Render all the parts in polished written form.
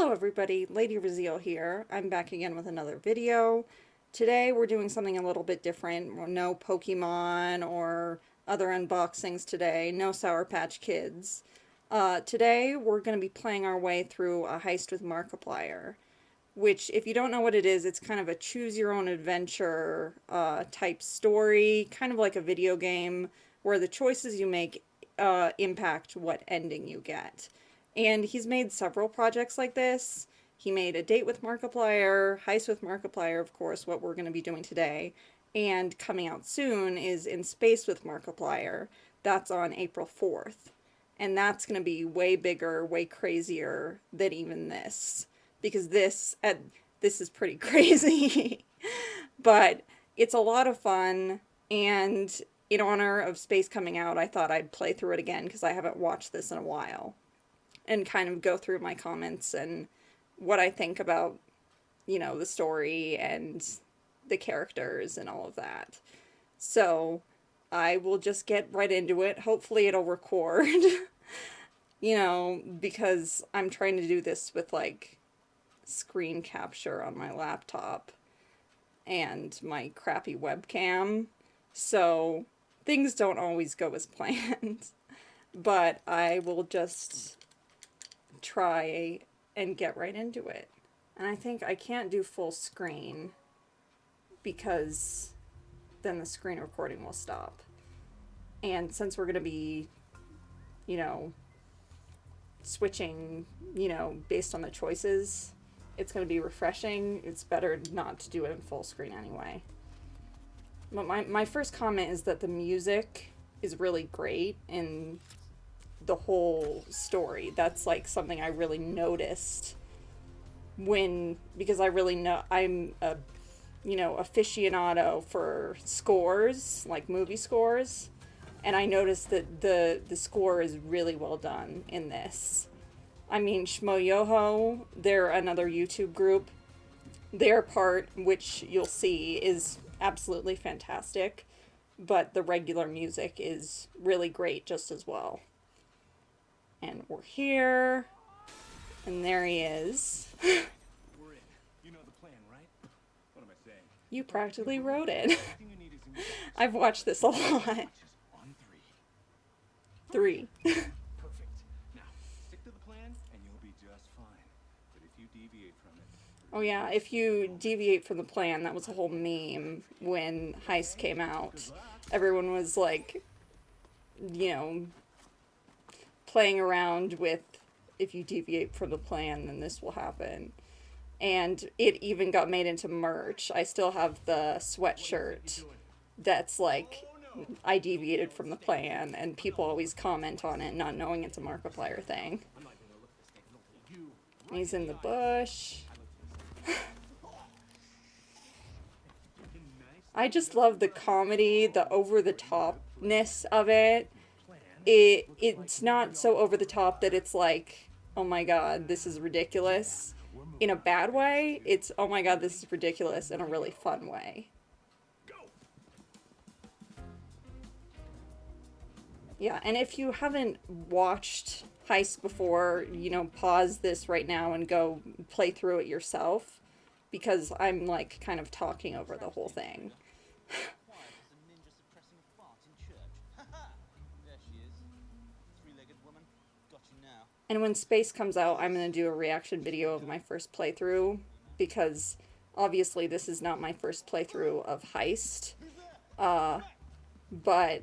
Hello everybody, Lady Raziel here. I'm back again with another video. Today we're doing something a little bit different. No Pokemon or other unboxings today. No Sour Patch Kids. Today we're going to be playing our way through a Heist with Markiplier. Which, if you don't know what it is, it's kind of a choose-your-own-adventure type story. Kind of like a video game where the choices you make impact what ending you get. And he's made several projects like this. He made A Date with Markiplier, Heist with Markiplier, of course, what we're going to be doing today. And coming out soon is In Space with Markiplier. That's on April 4th. And that's going to be way bigger, way crazier than even this. Because this is pretty crazy. But it's a lot of fun, and in honor of Space coming out, I thought I'd play through it again because I haven't watched this in a while. And kind of go through my comments and what I think about, you know, the story and the characters and all of that. So I will just get right into it. Hopefully it'll record, you know, because I'm trying to do this with like screen capture on my laptop and my crappy webcam. So things don't always go as planned. But I will just try and get right into it. And I think I can't do full screen because then the screen recording will stop. And since we're going to be, you know, switching, you know, based on the choices, it's going to be refreshing. It's better not to do it in full screen anyway. But my first comment is that the music is really great in the whole story. That's like something I really noticed because I really know I'm a, you know, aficionado for scores, like movie scores, and I noticed that the score is really well done in this. I mean, Shmoyoho, they're another YouTube group. Their part, which you'll see, is absolutely fantastic, but the regular music is really great just as well. And we're here, and there he is. We're in. You know the plan, right? What am I saying? You practically wrote it. Everything you need is in your hands. I've watched this a lot. Just on three. 3. Perfect. Now, stick to the plan, and you'll be just fine. But if you deviate from it... Oh yeah, if you deviate from the plan, that was a whole meme when Heist came out. Everyone was like, you know, playing around with, if you deviate from the plan, then this will happen. And it even got made into merch. I still have the sweatshirt that's like, I deviated from the plan, and people always comment on it, not knowing it's a Markiplier thing. He's in the bush. I just love the comedy, the over-the-topness of it. It's not so over the top that it's like, oh my god, this is ridiculous in a bad way. It's, oh my god, this is ridiculous in a really fun way. Yeah, and if you haven't watched Heist before, you know, pause this right now and go play through it yourself, because I'm like kind of talking over the whole thing. And when Space comes out, I'm going to do a reaction video of my first playthrough, because obviously this is not my first playthrough of Heist. But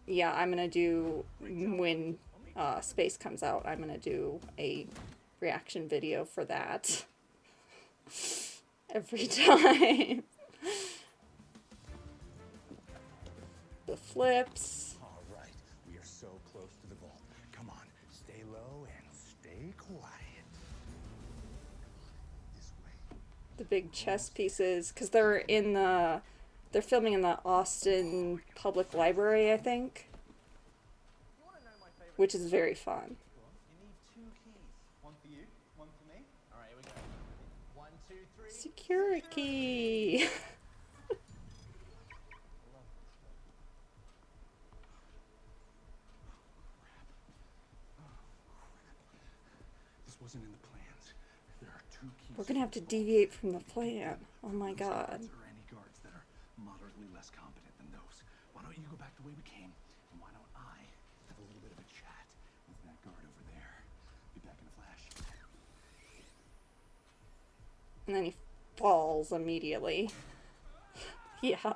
yeah, I'm going to do, when Space comes out, I'm going to do a reaction video for that. Every time. The flips. All right, we are so close to the vault. Come on, stay low and stay quiet. This way. The big chess pieces, because they're filming in the Austin Public Library, I think, which is very fun. You need 2 keys. One for you, one for me. All right, here we go. 1, 2, 3. Security. This wasn't in the plans. There are 2 keys. We're gonna have to deviate from the plan. Oh my god. Or any guards that are moderately less competent than those. Why don't you go back the way we came, and why don't I have a little bit of a chat with that guard over there? Be back in a flash. And then he falls immediately. Yeah.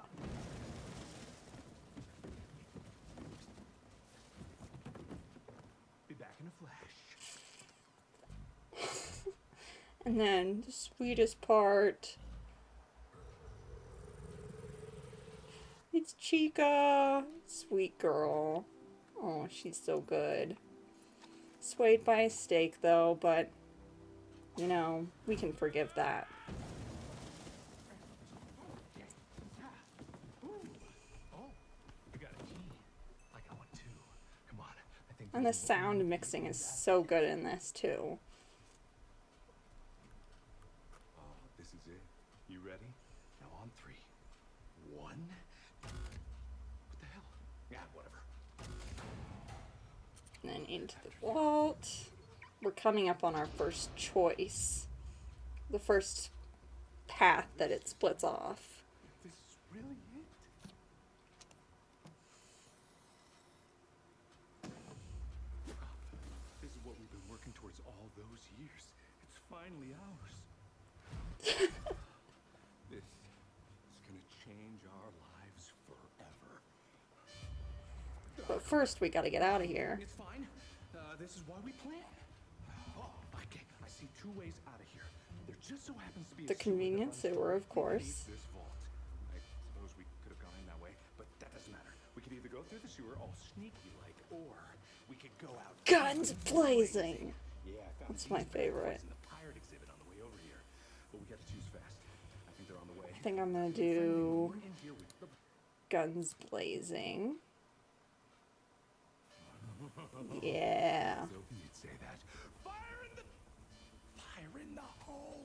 Be back in a flash. And then the sweetest part. It's Chica. Sweet girl. Oh, she's so good. Swayed by a stake though, but you know, we can forgive that. Oh, I got a key. I got one too. Come on. I think. And the sound mixing is so good in this too. Oh, this is it. You ready? Now on 3. 1. What the hell? Yeah, whatever. And then into the vault. We're coming up on our first choice. The first path that it splits off. This is really it. This is what we've been working towards all those years. It's finally ours. This is gonna change our lives forever. But first, we gotta get out of here. It's fine. This is why we plan. Oh, okay. I see 2 ways out of here. There just so happens to be The convenient sewer, of course. This vault. I suppose we could have gone in that way, but that doesn't matter. We could either go through the sewer all sneaky like, or we could go out Guns blazing! Yeah, I found That's my these bad favorite. boys in the pirate exhibit on the way over here. But we gotta choose fast. I think they're on the way. I think I'm gonna do We're in here with the guns blazing. Yeah. So you'd say that. Fire in the hole.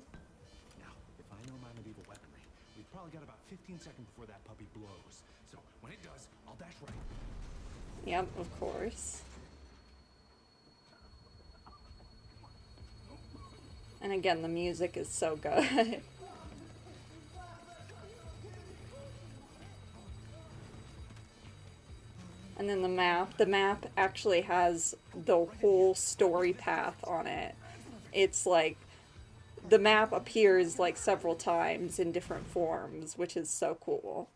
Now, if I know my medieval weaponry, we've probably got about 15 seconds before that puppy blows. So when it does, I'll dash right. Yep, of course. And again, the music is so good. And then the map actually has the whole story path on it. It's like, the map appears like several times in different forms, which is so cool.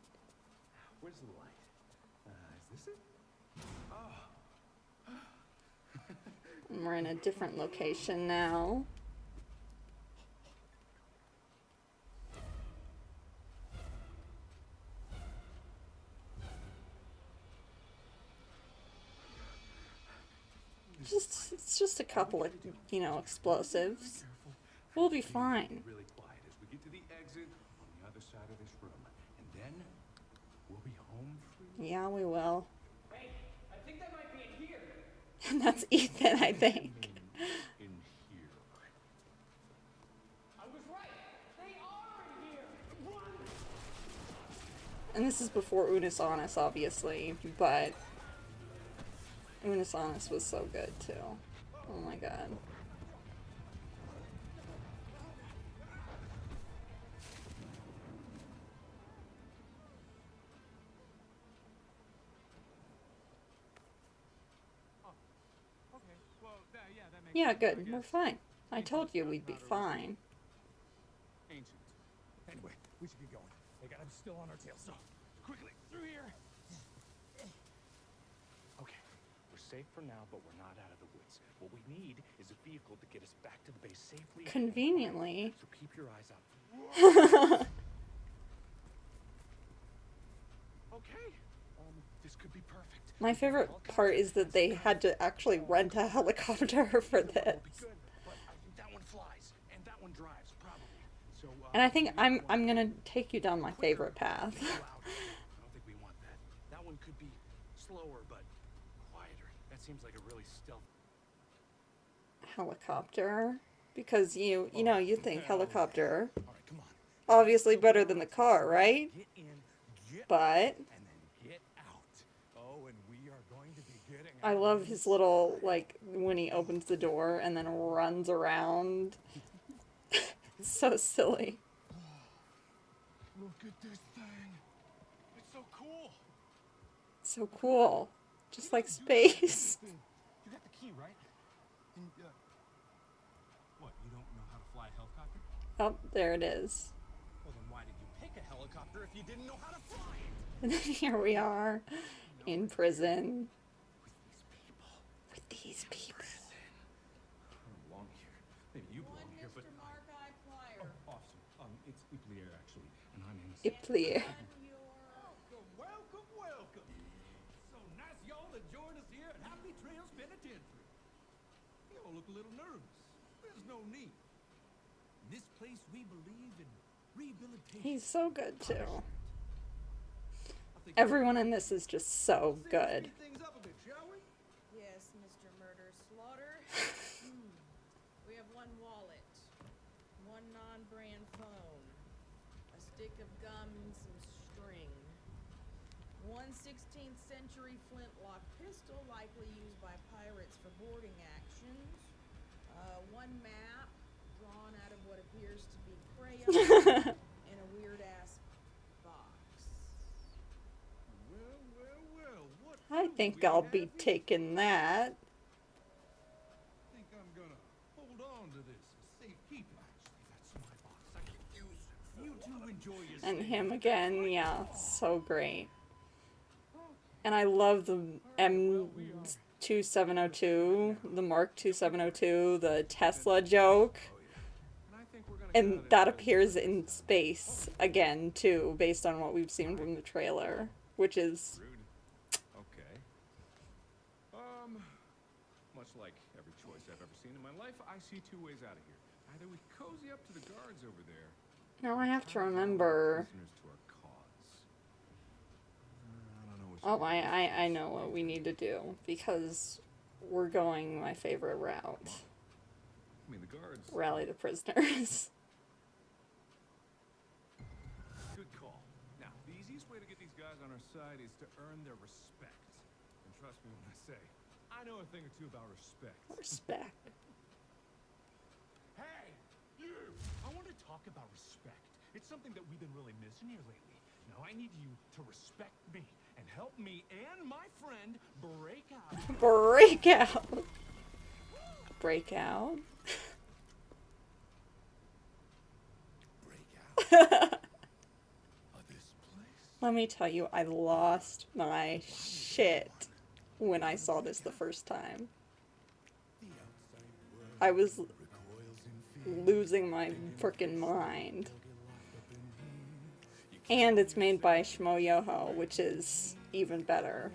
Where's the light? Is this it? And we're in a different location now. It's just a couple of, you know, explosives. We'll be fine. Really quiet as we get to the exit on the other side of this room, and then we'll be home free. Yeah, we will. Hey, I think that might be in here. And that's Ethan, I think. In here. I was right. They are in here. Run! And this is before Unus Annus, obviously, but Unus Annus was so good, too. Oh my god. Okay. Well, yeah, that makes Yeah, sense, I good. We're guess. fine. I told you we'd be fine. Ancient. Anyway, we should get going. They got him still on our tail, so quickly through here. Okay, we're safe for now, but we're not out of the woods. What we need is a vehicle to get us back to the base safely. Conveniently. So keep your eyes out. Okay, this could be perfect. My favorite part is that they had to actually rent a helicopter for Will be this. good, but I think that one flies and that one drives probably. So And I think I'm gonna take you down my favorite path. I don't think we want that. That one could be slower but quieter. That seems like a really stealth. Helicopter. Because you know, you think helicopter. All right, come on. Obviously better than the car, right? Get in, get But and then get out. Oh, and we are going to be getting I love his little, like, when he opens the door and then runs around. So silly. Look at this thing. It's so cool. So cool. Just like space. You got the key, right? And, what, you don't know how to fly a helicopter? Oh, there it is. Well, then why did you pick a helicopter if you didn't know how to fly it? And then here we are in prison with these people. I don't belong here. Maybe you belong here, but... Markiplier. Oh, awesome. It's Markiplier, actually. And I'm in... Iplier. Welcome, welcome. So nice y'all to join us here at Happy Trails Penitentiary. You all look a little nervous. There's no need. In this place, we believe in rehabilitation. He's so good too. I think Everyone in this is just so good. speed things up a bit, shall we? Yes, Mr. Murder Slaughter. We have one wallet, one non-brand phone, a stick of gum and some string, one 16th century flintlock pistol likely used by pirates for boarding actions, one map drawn out of what appears to be crayon in a weird-ass box. Well, what I do think we I'll have be here? taking that. I think I'm gonna hold on to this as safekeeping. Actually, that's my box. I can use it. You two enjoy your And stay. him again, yeah, so great. And I love the M2702, the Mark 2702, the Tesla joke. And I think we're gonna get out And of that here. appears in space again, too, based on what we've seen from the trailer, which is, Rude. Okay. Much like every choice I've ever seen in my life, I see two ways out of here. Either we cozy up to the guards over there. now I have to or remember, prisoners to our cause. I don't know which oh, way it is. I know what we need to do, because we're going my favorite route. I mean, the guards. Rally the prisoners. Good call. Now, the easiest way to get these guys on our side is to earn their respect. And trust me when I say, I know a thing or two about respect. Respect. Hey, you! I want to talk about respect. It's something that we've been really missing here lately. Now, I need you to respect me and help me and my friend break out. Breakout. Breakout. Break out of this place. Let me tell you, I lost my shit when I saw this the first time. I was losing my frickin' mind. And it's made by Shmo Yoho, which is even better.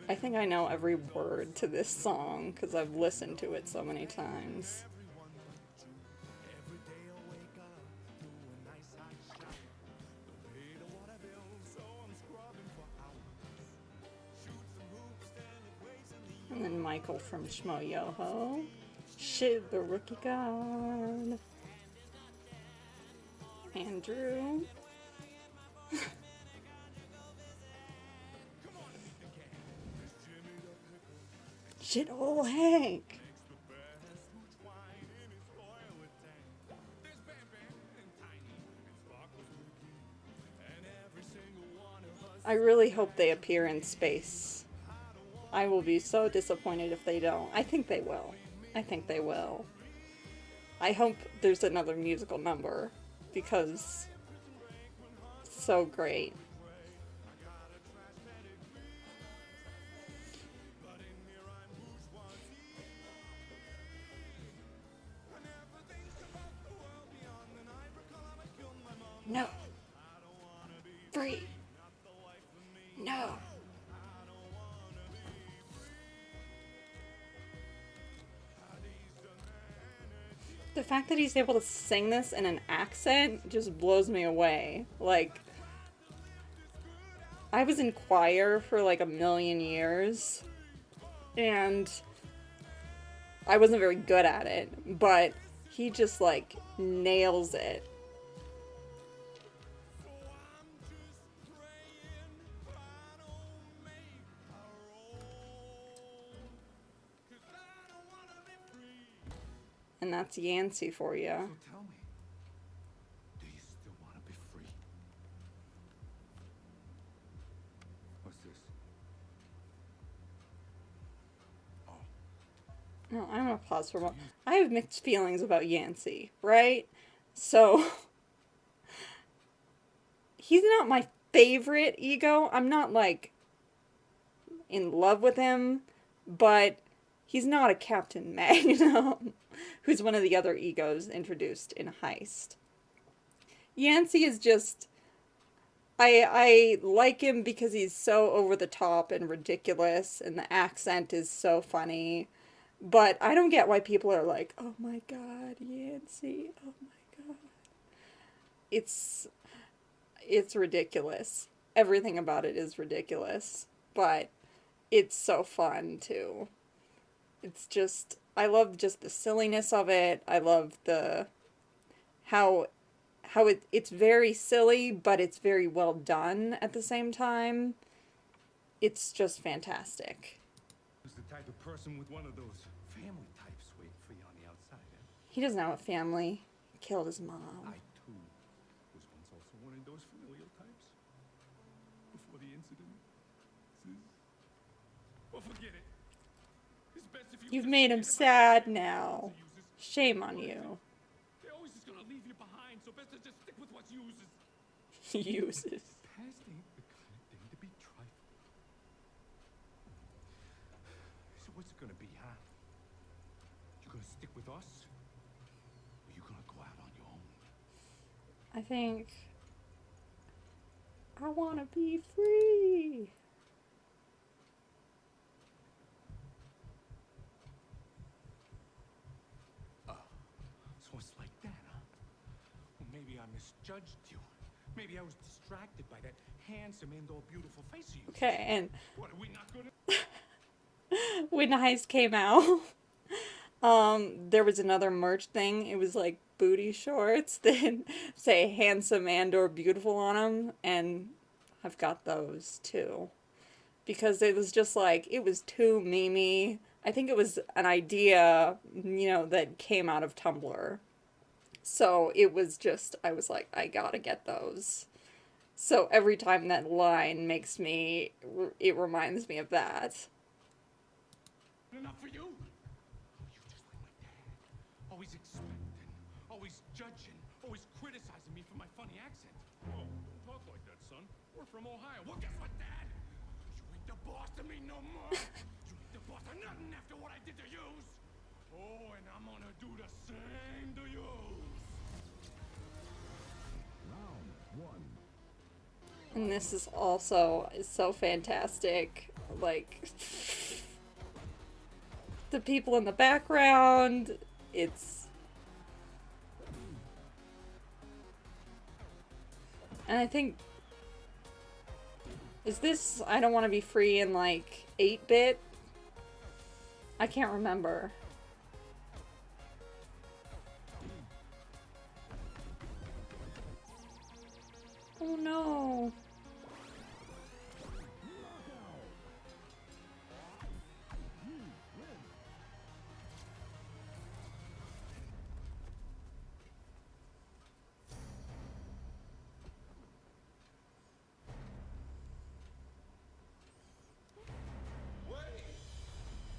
I think I know every word to this song because I've listened to it so many times. And then Michael from Shmo Yoho. Shiv the Rookie God. Andrew. Shithole Hank. I really hope they appear in space. I will be so disappointed if they don't. I think they will. I think they will. I hope there's another musical number because it's so great. No. Free. No. The fact that he's able to sing this in an accent just blows me away. Like, I was in choir for like a million years, and I wasn't very good at it, but he just like nails it. And that's Yancy for you. So tell me, do you still want to be free? What's this? Oh, No, I'm gonna pause for a moment. I have mixed feelings about Yancy, right? So, he's not my favorite ego. I'm not, like, in love with him, but he's not a Captain Magnum, who's one of the other egos introduced in Heist. Yancy is just... I like him because he's so over the top and ridiculous, and the accent is so funny. But I don't get why people are like, oh my god, Yancy, oh my god. It's ridiculous. Everything about it is ridiculous. But it's so fun, too. It's just, I love just the silliness of it. I love the, how it's very silly, but it's very well done at the same time. It's just fantastic. who's the type of person with one of those family types waiting for you on the outside, eh? He doesn't have a family. He killed his mom. I, too, was once also one of those familial types. Before the incident. Well, forget it. It's best if you You've just made him forget sad about now. uses. Shame on you. They're always just gonna leave you behind, so best to just stick with what's uses. Uses. Past ain't the kind of thing to be trifled. So what's it gonna be, huh? You gonna stick with us? Or you gonna go out on your own? I think I want to be free. So it's like that, huh? Well, maybe I misjudged you. Maybe I was distracted by that handsome and all beautiful face of yours. Okay, and What, are we not gonna... when Heist came out, there was another merch thing. It was like booty shorts that say handsome and or beautiful on them, and I've got those too. Because it was just like, it was too memey. I think it was an idea, you know, that came out of Tumblr. So it was just, I was like, I gotta get those. So every time that line makes me, it reminds me of that. Enough for you? Oh, you just like my dad. Always expecting, always judging, always criticizing me for my funny accent. Oh, don't talk like that, son. We're from Ohio. Well, guess what, Dad? You ain't the boss to me no more. You ain't the boss of nothing after what I did to yous. Oh, and I'm gonna do the same to yous. Round one. And this is also so fantastic. Like, the people in the background, it's... And I think... Is this I Don't Want to Be Free in, like, 8-bit? I can't remember. Oh no.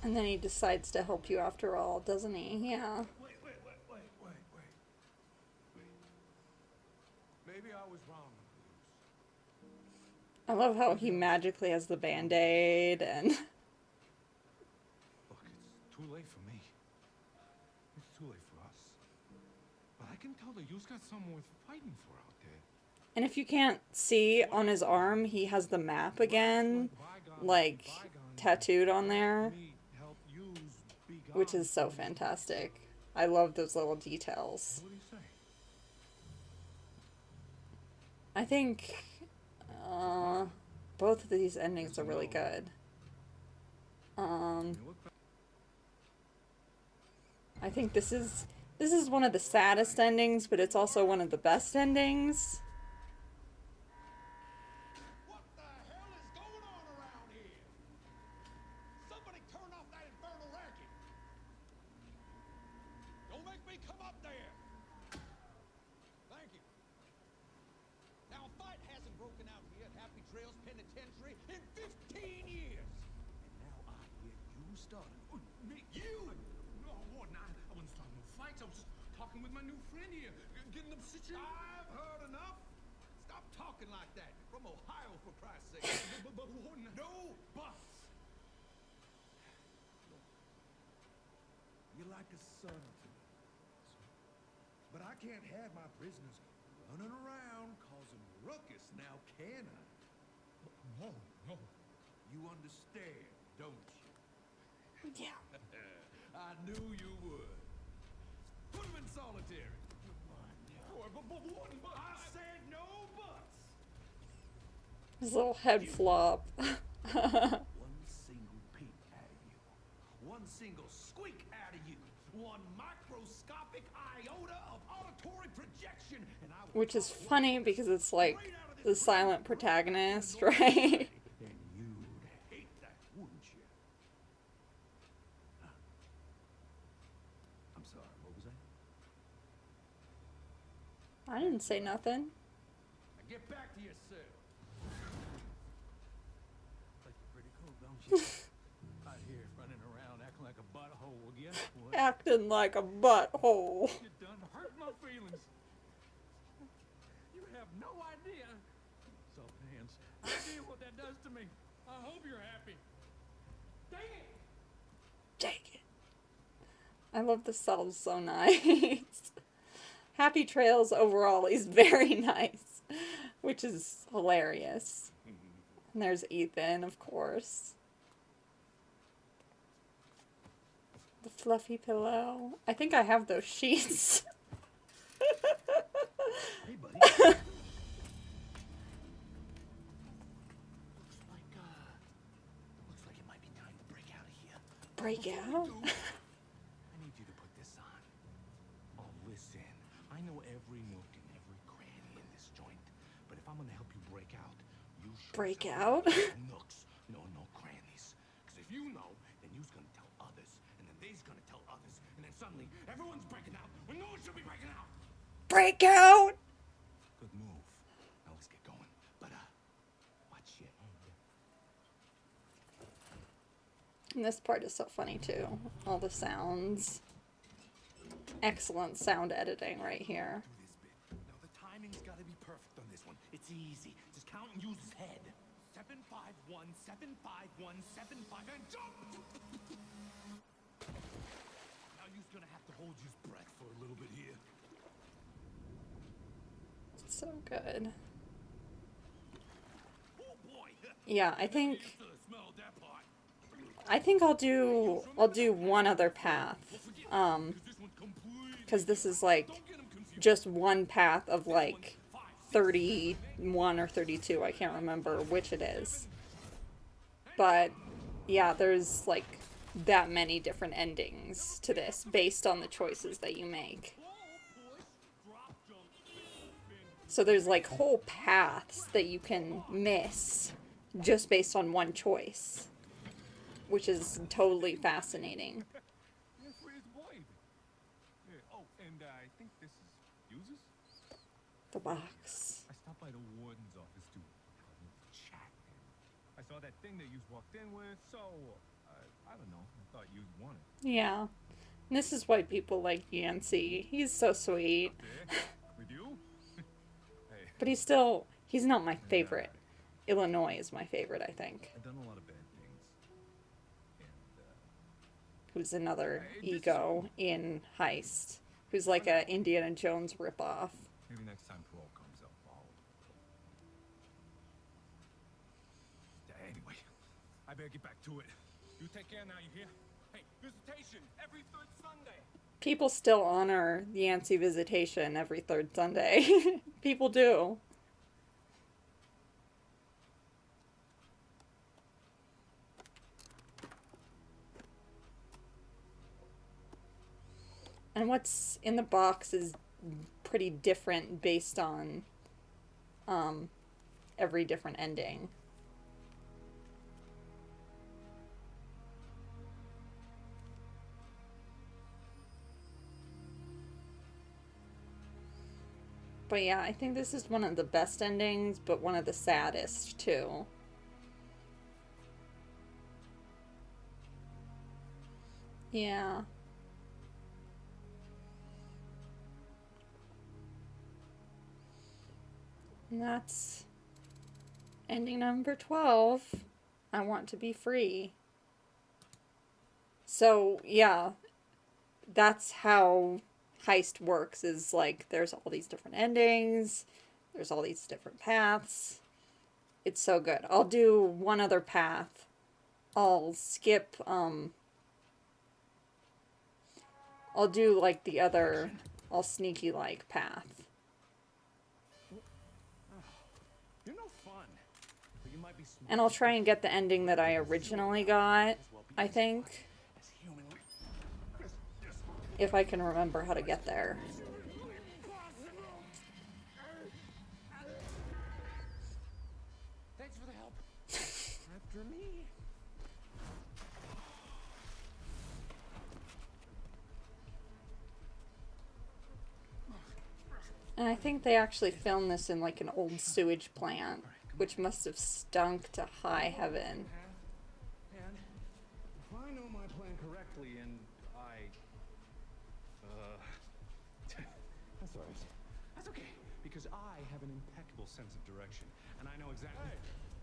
And then he decides to help you after all, doesn't he? Yeah. Wait. Maybe I was wrong. I love how he magically has the Band-Aid and... Look, it's too late for me. It's too late for us. But I can tell that you've got something worth fighting for out there. And if you can't see on his arm, he has the map again, like, tattooed on there, which is so fantastic. I love those little details. What do you say? I think both of these endings are really good. I think this is one of the saddest endings, but it's also one of the best endings. What the hell is going on around here? Somebody turn off that infernal racket. Don't make me Trails Penitentiary in 15 years. And now I hear you started. Me? You? No, Warden, I wasn't starting no fights. I was just talking with my new friend here, getting them situated. I've heard enough. Stop talking like that. From Ohio, for Christ's sake. But Warden, no buts. You're like a son to me. But I can't have my prisoners running around causing ruckus now, can I? No, no. You understand, don't you? Yeah. I knew you would. Put him in solitary. But Warden, I said no buts. His little head flop. One single peep out of you. One single squeak out of you. One microscopic iota of auditory projection. And I will Which is follow funny because it's like straight out of the this silent protagonist, right? And you'd hate that, wouldn't you? Huh? I'm sorry, what was that? I didn't say nothing. Now get back to your cell. Like you're pretty cool, don't you? Out here running around acting like a butthole. Well, guess what? Acting like a butthole. You done hurt my feelings. You have no idea. Soft hands. Idea what that does to me. I hope you're happy. Dang it! Dang it. I love the cells so nice. Happy Trails overall is very nice, which is hilarious. And there's Ethan, of course. The fluffy pillow. I think I have those sheets. Hey, buddy. looks like it might be time to break out of here. Break Before out? we do, I need you to put this on. Oh, listen. I know every nook and every cranny in this joint, but if I'm gonna help you break out, you should Break tell out? me no nooks, no crannies. Because if you know, then you's gonna tell others, and then they's gonna tell others, and then suddenly everyone's breaking out when no one should be breaking out. Break out! Good move. Now let's get going. But watch your head. And this part is so funny too. All the sounds. Excellent sound editing right here. Do this bit. Now the timing's got to be perfect on this one. It's easy. Just count and use his head. 751, 751, 75, and jump! Now you're gonna have to hold your breath for a little bit here. So good. Oh boy! Yeah, I think Used to the smell of that part. I'll do one other path. This one completely. Because this is like Don't get him confused. just one path of like 31 or 32. I can't remember which it is. But yeah, there's like that many different endings to this based on the choices that you make. So there's like whole paths that you can miss just based on one choice, which is totally fascinating. Yes, where's the boy? Yeah. Oh, and I think this is Fuses? The box. I stopped by the warden's office to have a chat. I saw that thing that you walked in with, so I don't know. I thought you'd want it. Yeah. And this is why people like Yancy. He's so sweet. There, with you? Hey, But he's not my favorite. Illinois is my favorite, I think. I've done a lot of bad things. And, Who's another ego in Heist. Who's like a Indiana Jones ripoff. maybe next time parole comes up, Anyway, I better get back to it. You take care now, you hear? Hey, visitation every third Sunday. People still honor the Yancy visitation every third Sunday. People do. And what's in the box is pretty different based on every different ending. But yeah, I think this is one of the best endings, but one of the saddest too. Yeah. And that's ending number 12. I want to be free. So, yeah, that's how Heist works, is like there's all these different endings, there's all these different paths. It's so good. I'll do one other path. I'll skip, I'll do like the other, I'll sneaky like path. You're no fun. But you might be smart. And I'll try and get the ending that I originally got, I think. As humanly If I can remember how to get there. Thanks for the help. After me. And I think they actually filmed this in like an old sewage plant, which must have stunk to high heaven. And if I know my plan correctly, and that's all right. That's okay, because I have an impeccable sense of direction, and I know exactly. Hey,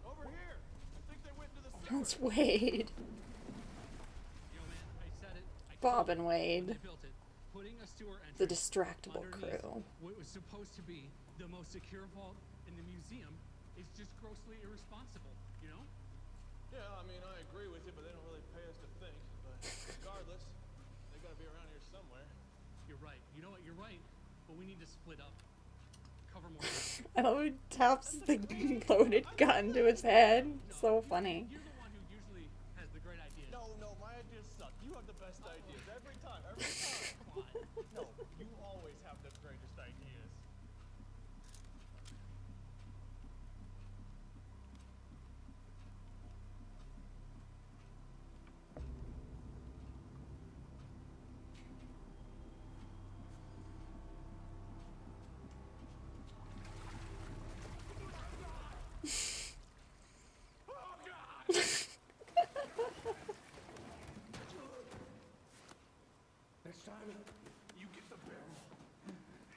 over here! I think they went to the sewer. That's Wade. Yo, man, I said it. I Bob told and you. Wade. They built it. Putting a sewer The entrance distractible underneath crew. what was supposed to be the most secure vault in the museum is just grossly irresponsible, you know? Yeah, I mean, I agree with you, but they don't really pay us to think. But regardless, they gotta be around here somewhere. You're right. You know what? You're right. But we need to split up. Cover more ground. I love how he taps the loaded gun to his head. So funny. You're the one who usually has the great ideas. No, my ideas suck. You have the best ideas every time, every time. Come on. No, you always have the greatest ideas. Next time, you get the barrel.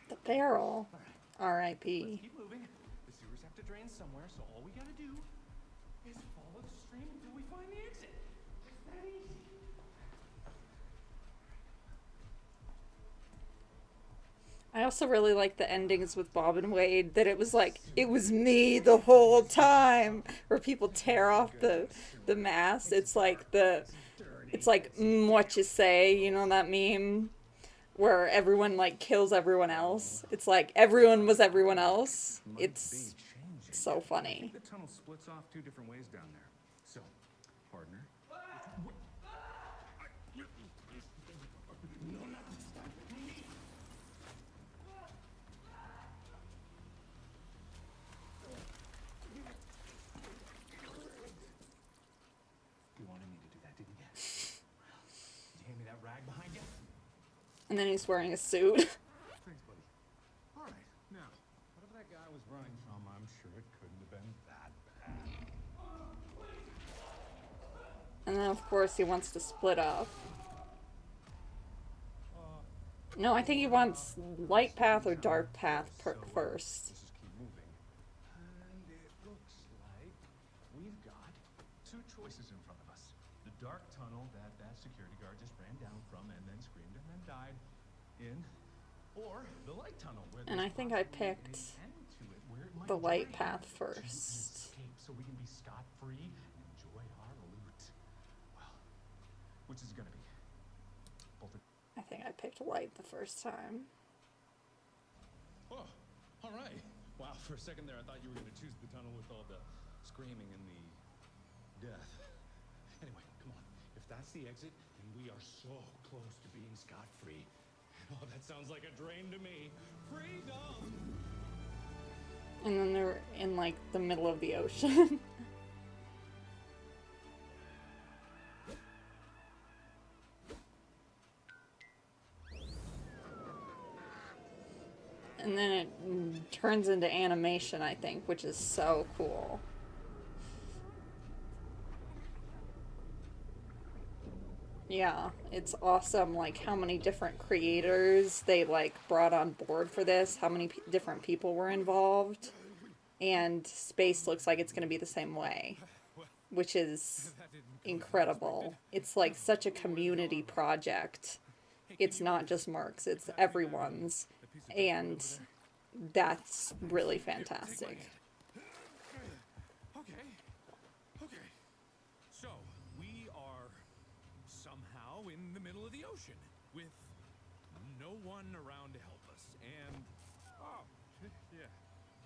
The barrel. Let's R.I.P. keep moving. The sewers have to drain somewhere, so all we gotta do is follow the stream until we find the exit. It's that easy. I also really like the endings with Bob and Wade, that it was like, it was me the whole time, where people tear off the mask. It's like what you say, you know that meme where everyone like kills everyone else. It's like everyone was everyone else. It's so funny. The tunnel splits off two different ways down there. So, partner. You wanted me to do that, didn't you? Did you hand me that rag behind you? And then he's wearing a suit. Thanks, buddy. All right, now, whatever that guy was running from, I'm sure it couldn't have been that bad. And then of course he wants to split up. No, I think he wants light path or dark path first. Let's just keep moving. And it looks like we've got two choices in front of us. The dark tunnel that security guard just ran down from and then screamed and then died in. Or the light tunnel where And I there's think I possibly picked an end to it where it might the light drain. path Choose first. escape so we can be scot-free and enjoy our loot. Well, which is it gonna be? Both. I think I picked light the first time. Oh, all right. Wow, for a second there, I thought you were going to choose the tunnel with all the screaming and the death. Anyway, come on. If that's the exit, then we are so close to being scot-free. Oh, that sounds like a dream to me. Freedom! And then they're in like the middle of the ocean. And then it turns into animation, I think, which is so cool. Yeah, it's awesome, like, how many different creators they, like, brought on board for this, how many different people were involved, and space looks like it's going to be the same way, which is incredible. It's, like, such a community project. It's not just Mark's, it's everyone's, and that's really fantastic. Okay. Okay. So, we are somehow in the middle of the ocean with no one around to help us. And, oh, yeah,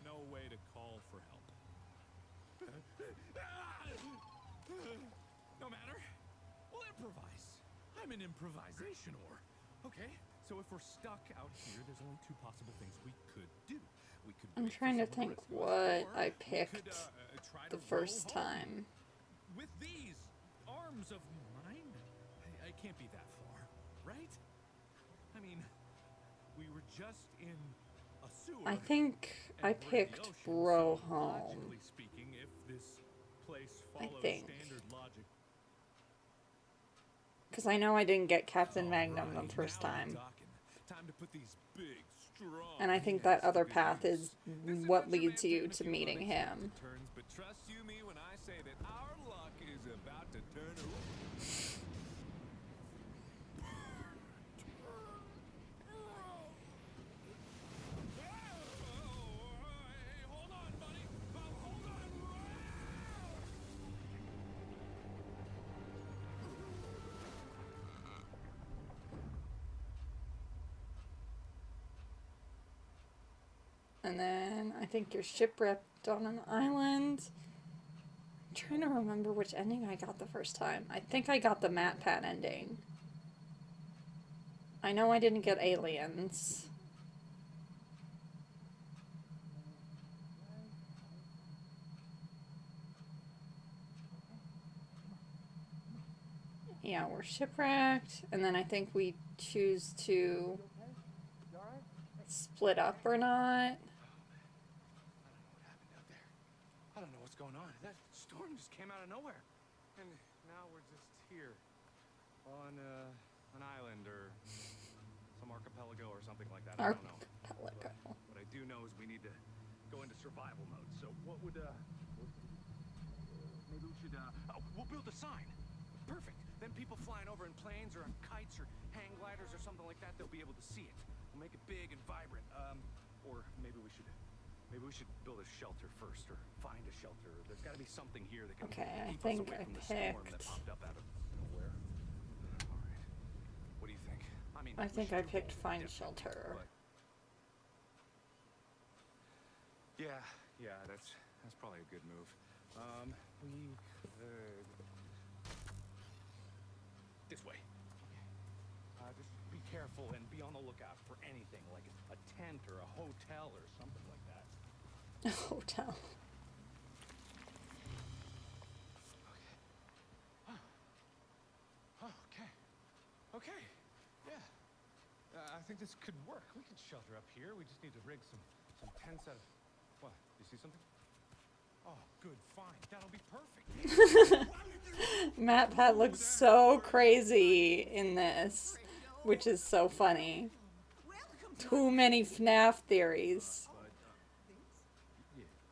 no way to call for help. No matter. We'll improvise. I'm an improvisationor. Okay, so if we're stuck out here, there's only two possible things we could do. We could I'm wait for trying to someone think rescue us, what or I we could, picked try the to first row home. time. With these arms of mine, I can't be that far, right? I mean, we were just in a sewer. I think and I we're in the picked ocean, Bro so Home. logically speaking, if this place follows think. standard logic. Because I know I didn't get Captain Magnum Alright, the first now we're time. talking. Time to put these big, strong And I think hands that other to good path use. is This what adventure leads may have you taken a to few meeting him. unexpected turns, but trust you me when I say that our luck is about to turn around. Hey, hold on, buddy. Hold on. And then I think you're shipwrecked on an island. I'm trying to remember which ending I got the first time. I think I got the Matt Pat ending. I know I didn't get aliens. Yeah, we're shipwrecked, and then I think we choose to split up or not. I don't know what happened out there. I don't know what's going on. That storm just came out of nowhere. And now we're just here on an island or some archipelago or something like that. I don't know. Archipelago. What I do know is we need to go into survival mode. So what would maybe we should we'll build a sign. Perfect. Then people flying over in planes or on kites or hang gliders or something like that, they'll be able to see it. We'll make it big and vibrant. Or maybe we should build a shelter first, or find a shelter. There's got to be something here that can Okay, I keep think us away I from the storm that picked- popped up out of nowhere. All right. What do you think? I mean, I we think should I do picked both, Find definitely, Shelter. but- Yeah, that's probably a good move. We could this way. Okay. Just be careful and be on the lookout for anything like a tent or a hotel or something like that. Hotel. Okay. Yeah. I think this could work. We could shelter up here. We just need to rig some tents out of... What? You see something? Oh, good. Fine. That'll be perfect. Matt Pat looks so crazy in this, which is so funny. Too many FNAF theories.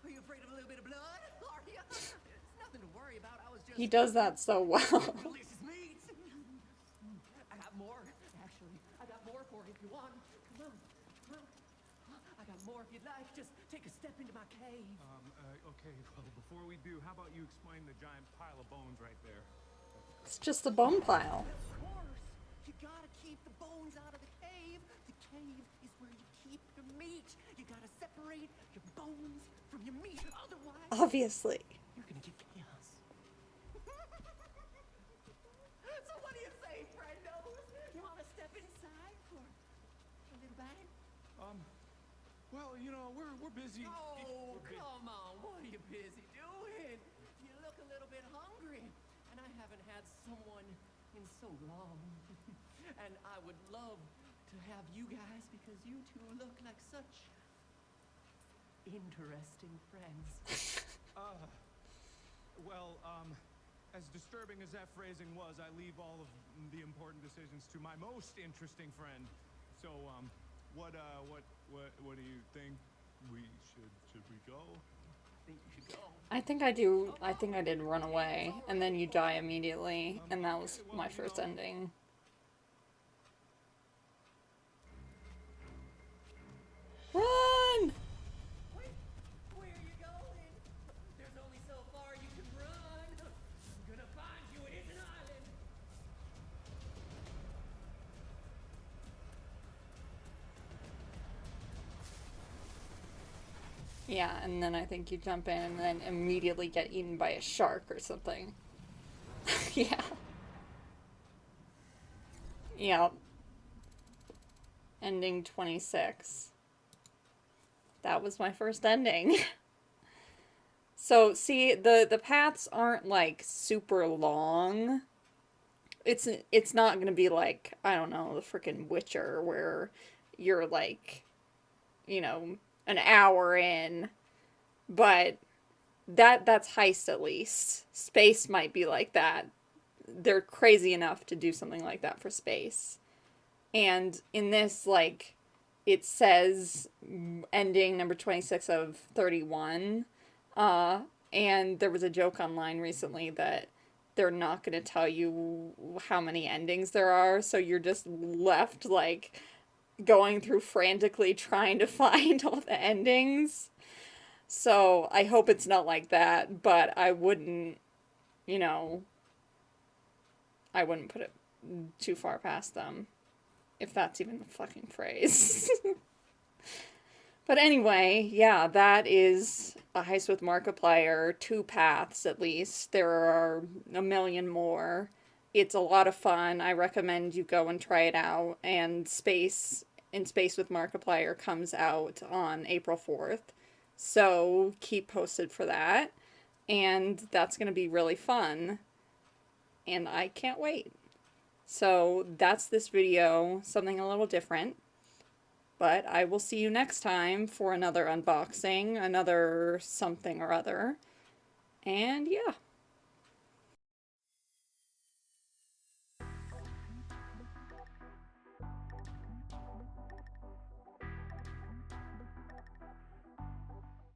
Are you afraid of a little bit of blood? Are you? It's nothing to worry about. I was just He does that so well. delicious meat. I got more, actually. I got more for you if you want. Come on. Come on. I got more if you'd like. Just take a step into my cave. Okay, well, before we do, how about you explain the giant pile of bones right there? It's just a bone pile. Of course. You gotta keep the bones out of the cave. The cave is where you keep your meat. You gotta separate your bones from your meat. Otherwise, Obviously. you're gonna get chaos. So what do you say, friendos? You wanna step inside for a little bite? Well, you know, we're busy. Oh, come on. What are you busy doing? You look a little bit hungry. And I haven't had someone in so long. And I would love to have you guys because you two look like such interesting friends. Well, as disturbing as that phrasing was, I leave all of the important decisions to my most interesting friend. So, what do you think? Should we go? I think you should go. I think I did run away, and then you die immediately, and that was my first ending. Run! Wait, where are you going? There's only so far you can run. I'm gonna find you. It is an island. Yeah, and then I think you jump in and then immediately get eaten by a shark or something. Yeah. Yeah. Ending 26. That was my first ending. So, see, the paths aren't, like, super long. It's not gonna be like, I don't know, the frickin' Witcher, where you're, like, you know, an hour in, but that's Heist at least. Space might be like that. They're crazy enough to do something like that for Space. And in this, like, it says ending number 26 of 31. And there was a joke online recently that they're not going to tell you how many endings there are, so you're just left, like, going through frantically trying to find all the endings. So I hope it's not like that, but I wouldn't, you know, I wouldn't put it too far past them, if that's even the fucking phrase. But anyway, yeah, that is A Heist with Markiplier, 2 paths at least. There are a million more. It's a lot of fun. I recommend you go and try it out. And Space with Markiplier comes out on April 4th. So keep posted for that. And that's going to be really fun. And I can't wait. So that's this video, something a little different. But I will see you next time for another unboxing, another something or other. And yeah.